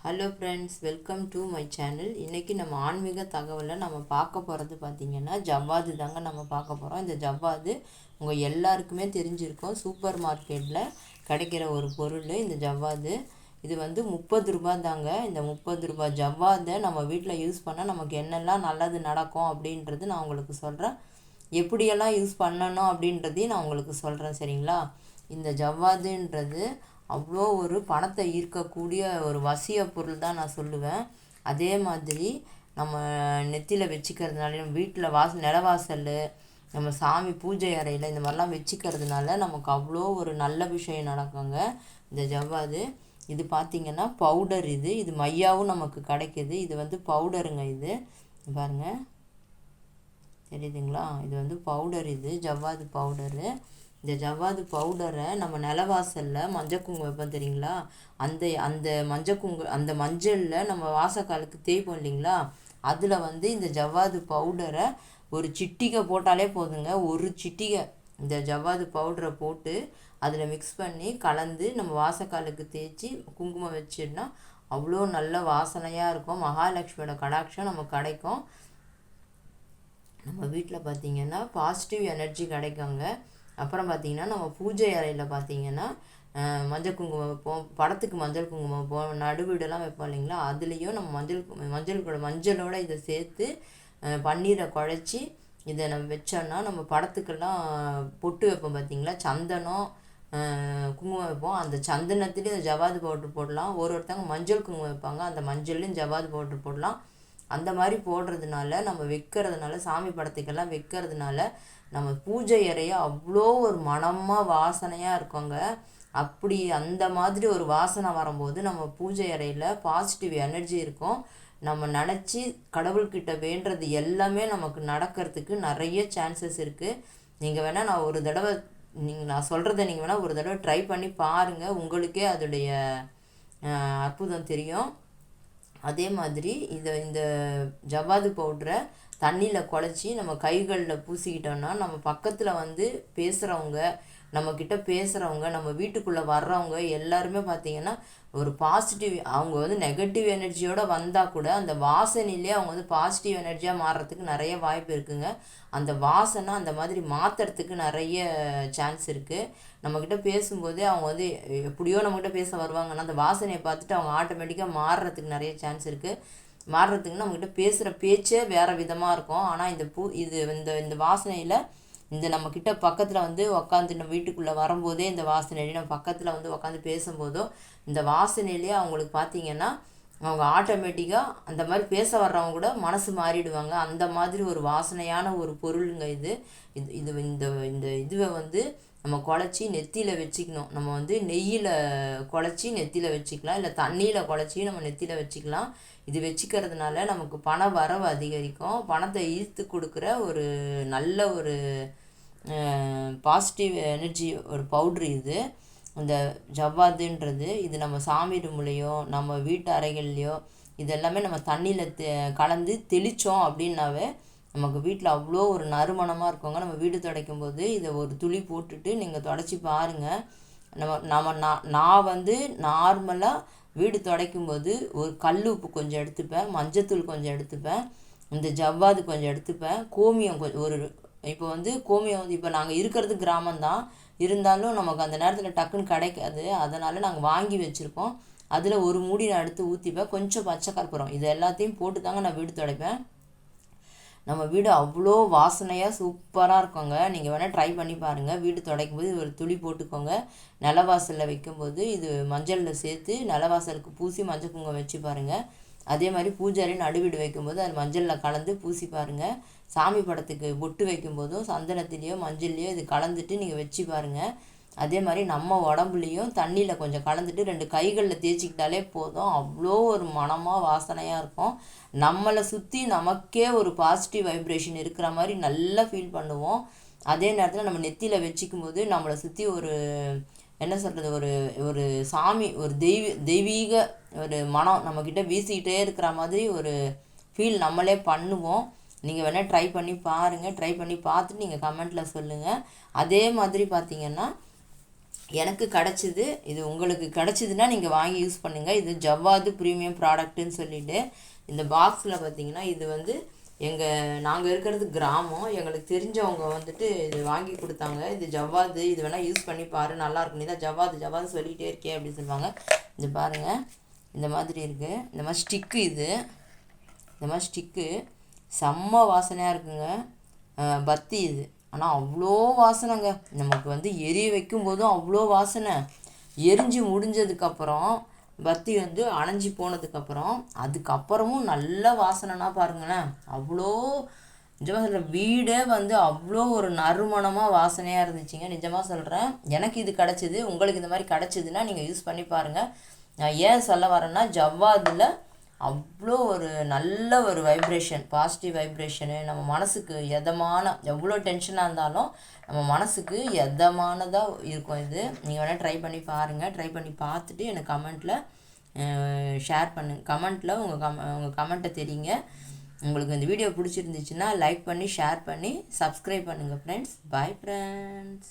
Hello friends, welcome to my channel. இன்றைக்கி நம்ம ஆன்மீக தகவலில் நம்ம பார்க்க போகிறது பார்த்திங்கன்னா ஜவ்வாது தாங்க நம்ம பார்க்க போகிறோம். இந்த ஜவ்வாது உங்கள் எல்லாருக்குமே தெரிஞ்சிருக்கும். சூப்பர் மார்க்கெட்டில் கிடைக்கிற ஒரு பொருள் இந்த ஜவ்வாது. இது வந்து 30 ரூபா தாங்க. இந்த 30 ரூபா ஜவ்வாதை நம்ம வீட்டில் யூஸ் பண்ணால் நமக்கு என்னெல்லாம் நல்லது நடக்கும் அப்படின்றது நான் உங்களுக்கு சொல்கிறேன். எப்படியெல்லாம் யூஸ் பண்ணணும் அப்படின்றதையும் நான் உங்களுக்கு சொல்கிறேன், சரிங்களா? இந்த ஜவ்வாதுன்றது அவ்வளோ ஒரு பணத்தை ஈர்க்கக்கூடிய ஒரு வசிய பொருள் தான் நான் சொல்லுவேன். அதே மாதிரி நம்ம நெத்தியில் வச்சுக்கிறதுனால, நம்ம வீட்டில் நிலவாசல், நம்ம சாமி பூஜை அறையில் இந்த மாதிரிலாம் வச்சுக்கிறதுனால நமக்கு அவ்வளோ ஒரு நல்ல விஷயம் நடக்குங்க. இந்த ஜவ்வாது இது பார்த்திங்கன்னா பவுடர். இது மையாவும் நமக்கு கிடைக்கிது. இது வந்து பவுடருங்க. இது பாருங்கள், தெரியுதுங்களா? இது வந்து பவுடர். இது ஜவ்வாது பவுடரு. இந்த ஜவ்வாது பவுடரை நம்ம நிலவாசலில் மஞ்சள் குங்குமம் வைப்போம், தெரியுங்களா? அந்த அந்த அந்த மஞ்சளில் நம்ம வாசக்காலுக்கு தேய்ப்போம் இல்லைங்களா? அதில் வந்து இந்த ஜவ்வாது பவுடரை ஒரு சிட்டிகை போட்டாலே போதுங்க. ஒரு சிட்டிகை இந்த ஜவ்வாது பவுடரை போட்டு அதில் மிக்ஸ் பண்ணி கலந்து நம்ம வாசக்காலுக்கு தேய்ச்சி குங்குமம் வச்சிடனா அவ்வளோ நல்ல வாசனையாக இருக்கும். மகாலட்சுமியோட கடாட்சம் நமக்கு கிடைக்கும். நம்ம வீட்டில் பார்த்திங்கன்னா பாசிட்டிவ் எனர்ஜி கிடைக்குங்க. அப்புறம் பார்த்திங்கன்னா நம்ம பூஜை அறையில் பார்த்திங்கன்னா மஞ்சள் குங்குமம் வைப்போம், படத்துக்கு மஞ்சள் குங்குமம் வைப்போம், நடுவீடெல்லாம் வைப்போம் இல்லைங்களா? அதுலேயும் நம்ம மஞ்சளோட இதை சேர்த்து பன்னீரை குழச்சி இதை நம்ம வச்சோன்னா நம்ம படத்துக்கெல்லாம் பொட்டு வைப்போம் பார்த்திங்களா? சந்தனம் குங்குமம் வைப்போம். அந்த சந்தனத்துலேயும் இந்த ஜவ்வாது பவுட்ரு போடலாம். ஒருத்தவங்க மஞ்சள் குங்குமம் வைப்பாங்க, அந்த மஞ்சள்லேயும் ஜவ்வாது பவுட்ரு போடலாம். அந்த மாதிரி போடுறதுனால, நம்ம வைக்கிறதுனால, சாமி படத்துக்கெல்லாம் வைக்கிறதுனால நம்ம பூஜை அறையை அவ்வளோ ஒரு மனமாக வாசனையாக இருக்குங்க. அப்படி அந்த மாதிரி ஒரு வாசனை வரும்போது நம்ம பூஜை அறையில் பாசிட்டிவ் எனர்ஜி இருக்கும். நம்ம நினச்சி கடவுள்கிட்ட வேண்டுறது எல்லாமே நமக்கு நடக்கிறதுக்கு நிறைய சான்சஸ் இருக்குது. நீங்கள் வேணால் நான் சொல்கிறத நீங்கள் வேணால் ஒரு தடவை ட்ரை பண்ணி பாருங்கள். உங்களுக்கே அதோடைய அற்புதம் தெரியும். அதே மாதிரி இந்த ஜவ்வாது பவுடரை தண்ணியில் குழச்சி நம்ம கைகளில் பூசிக்கிட்டோன்னா நம்ம பக்கத்தில் வந்து பேசுகிறவங்க, நம்மக்கிட்ட பேசுகிறவங்க, நம்ம வீட்டுக்குள்ளே வர்றவங்க எல்லாருமே பார்த்திங்கன்னா ஒரு பாசிட்டிவ், அவங்க வந்து நெகட்டிவ் எனர்ஜியோடு வந்தால் கூட அந்த வாசனையிலே அவங்க வந்து பாசிட்டிவ் எனர்ஜியாக மாறுறதுக்கு நிறைய வாய்ப்பு இருக்குங்க. அந்த வாசனை அந்த மாதிரி மாற்றுறதுக்கு நிறைய சான்ஸ் இருக்குது. நம்மக்கிட்ட பேசும்போதே அவங்க வந்து எப்படியோ நம்மக்கிட்ட பேச வருவாங்கன்னா அந்த வாசனையை பார்த்துட்டு அவங்க ஆட்டோமேட்டிக்காக மாறுறதுக்கு நிறைய சான்ஸ் இருக்குது. மாறுறதுக்கு நம்மக்கிட்ட பேசுகிற பேச்சே வேறு விதமாக இருக்கும். ஆனால் இந்த வாசனையில் இந்த நம்மக்கிட்ட பக்கத்தில் வந்து உக்காந்து நம்ம வீட்டுக்குள்ளே வரும்போதே இந்த வாசனையிலே நம்ம பக்கத்தில் வந்து உக்காந்து பேசும்போதோ இந்த வாசனையிலே அவங்களுக்கு பார்த்திங்கன்னா அவங்க ஆட்டோமேட்டிக்காக அந்த மாதிரி பேச வர்றவங்க கூட மனசு மாறிடுவாங்க. அந்த மாதிரி ஒரு வாசனையான ஒரு பொருளுங்க இது. இந்த இதுவை வந்து நம்ம குழச்சி நெத்தியில் வச்சுக்கணும். நம்ம வந்து நெய்யில் குழச்சி நெத்தியில் வச்சுக்கலாம், இல்லை தண்ணியில் குழச்சி நம்ம நெத்தியில் வச்சுக்கலாம். இது வச்சுக்கிறதுனால நமக்கு பண வரவு அதிகரிக்கும். பணத்தை ஈர்த்து கொடுக்குற ஒரு நல்ல ஒரு பாசிட்டிவ் எனர்ஜி ஒரு பவுட்ரு இது. இந்த ஜவ்வாதுன்றது இது நம்ம சாமி ரூம்லேயோ நம்ம வீட்டு அறைகள்லையோ இதெல்லாமே நம்ம தண்ணியில் கலந்து தெளித்தோம் அப்படின்னாவே நமக்கு வீட்டில் அவ்வளோ ஒரு நறுமணமாக இருக்குங்க. நம்ம வீடு துடைக்கும் போது இதை ஒரு துளி போட்டுட்டு நீங்கள் துடைச்சி பாருங்கள். நான் வந்து நார்மலாக வீடு துடைக்கும்போது ஒரு கல் உப்பு கொஞ்சம் எடுத்துப்பேன், மஞ்சத்தூள் கொஞ்சம் எடுத்துப்பேன், இந்த ஜவ்வாது கொஞ்சம் எடுத்துப்பேன், கோமியம் இப்போ வந்து கோமியம் வந்து இப்போ நாங்கள் இருக்கிறது கிராமம்தான், இருந்தாலும் நமக்கு அந்த நேரத்தில் டக்குன்னு கிடைக்காது. அதனால் நாங்கள் வாங்கி வச்சுருக்கோம். அதில் ஒரு மூடி நான் எடுத்து ஊற்றிப்பேன், கொஞ்சம் பச்சை கற்பூரம், இது எல்லாத்தையும் போட்டு தாங்க நான் வீடு துடைப்பேன். நம்ம வீடு அவ்வளோ வாசனையாக சூப்பராக இருக்குங்க. நீங்கள் வேணால் ட்ரை பண்ணி பாருங்கள். வீடு துடைக்கும் போது ஒரு துளி போட்டுக்கோங்க. நிலவாசலில் வைக்கும்போது இது மஞ்சளில் சேர்த்து நிலவாசலுக்கு பூசி மஞ்சள் குங்குமம் வச்சு பாருங்கள். அதே மாதிரி பூஜாரி நடுவீடு வைக்கும்போது அது மஞ்சளில் கலந்து பூசி பாருங்கள். சாமி படத்துக்கு பொட்டு வைக்கும்போதும் சந்தனத்துலேயோ மஞ்சள்லேயோ இது கலந்துட்டு நீங்கள் வச்சு பாருங்கள். அதே மாதிரி நம்ம உடம்புலையும் தண்ணியில் கொஞ்சம் கலந்துட்டு 2 கைகளில் தேய்ச்சிக்கிட்டாலே போதும். அவ்வளோ ஒரு மனமாக வாசனையாக இருக்கும். நம்மளை சுற்றி நமக்கே ஒரு பாசிட்டிவ் வைப்ரேஷன் இருக்கிற மாதிரி நல்லா ஃபீல் பண்ணுவோம். அதே நேரத்தில் நம்ம நெத்தியில் வச்சுக்கும் போது நம்மளை சுற்றி ஒரு என்ன சொல்கிறது, ஒரு ஒரு சாமி, ஒரு தெய்வீக ஒரு மனம் நம்மக்கிட்ட வீசிக்கிட்டே இருக்கிற மாதிரி ஒரு ஃபீல் நம்மளே பண்ணுவோம். நீங்கள் வேணால் ட்ரை பண்ணி பாருங்கள். ட்ரை பண்ணி பார்த்துட்டு நீங்கள் கமெண்ட்டில் சொல்லுங்கள். அதே மாதிரி பார்த்திங்கன்னா எனக்கு கிடச்சிது. இது உங்களுக்கு கிடச்சிதுன்னா நீங்கள் வாங்கி யூஸ் பண்ணுங்கள். இது ஜவ்வாது ப்ரீமியம் ப்ராடக்ட்டுன்னு சொல்லிவிட்டு இந்த பாக்ஸில் பார்த்தீங்கன்னா இது வந்து நாங்கள் இருக்கிறது கிராமம். எங்களுக்கு தெரிஞ்சவங்க வந்துட்டு இது வாங்கி கொடுத்தாங்க. இது ஜவ்வாது, இது வேணால் யூஸ் பண்ணி பாரு, நல்லாயிருக்கும். நீ தான் ஜவ்வாது சொல்லிகிட்டே இருக்கே அப்படின்னு சொல்லுவாங்க. இது பாருங்கள், இந்த மாதிரி இருக்குது. இந்த மாதிரி ஸ்டிக்கு, இந்த மாதிரி ஸ்டிக்கு செம்ம வாசனையாக இருக்குங்க. பத்தி இது ஆனால் அவ்வளோ வாசனைங்க. நமக்கு வந்து எரிய வைக்கும் போதும் அவ்வளோ வாசனை. எரிஞ்சு முடிஞ்சதுக்கப்புறம் பத்தி வந்து அணைஞ்சி போனதுக்கப்புறம் அதுக்கப்புறமும் நல்ல வாசனைனா பாருங்களேன். அவ்வளோ நிஜமாக சொல்கிறேன், வீடே வந்து அவ்வளோ ஒரு நறுமணமாக வாசனையாக இருந்துச்சுங்க. நிஜமாக சொல்கிறேன், எனக்கு இது கிடச்சிது. உங்களுக்கு இந்த மாதிரி கிடச்சிதுன்னா நீங்கள் யூஸ் பண்ணி பாருங்கள். நான் ஏன் சொல்ல வரேன்னா, ஜவ்வாதில் அவ்வளோ ஒரு நல்ல ஒரு வைப்ரேஷன், பாசிட்டிவ் வைப்ரேஷனு. நம்ம மனசுக்கு எவ்வளோ டென்ஷனாக இருந்தாலும் நம்ம மனசுக்கு எதமானதாக இருக்கும். இது நீங்கள் வேணால் ட்ரை பண்ணி பாருங்கள். ட்ரை பண்ணி பார்த்துட்டு எனக்கு கமெண்ட்டில் ஷேர் பண்ணுங்கள். கமெண்ட்டில் உங்கள் கமெண்ட்டை தெரியுங்க. உங்களுக்கு இந்த வீடியோ பிடிச்சிருந்துச்சுன்னா லைக் பண்ணி, ஷேர் பண்ணி, சப்ஸ்கிரைப் பண்ணுங்கள் ஃப்ரெண்ட்ஸ். Bye friends.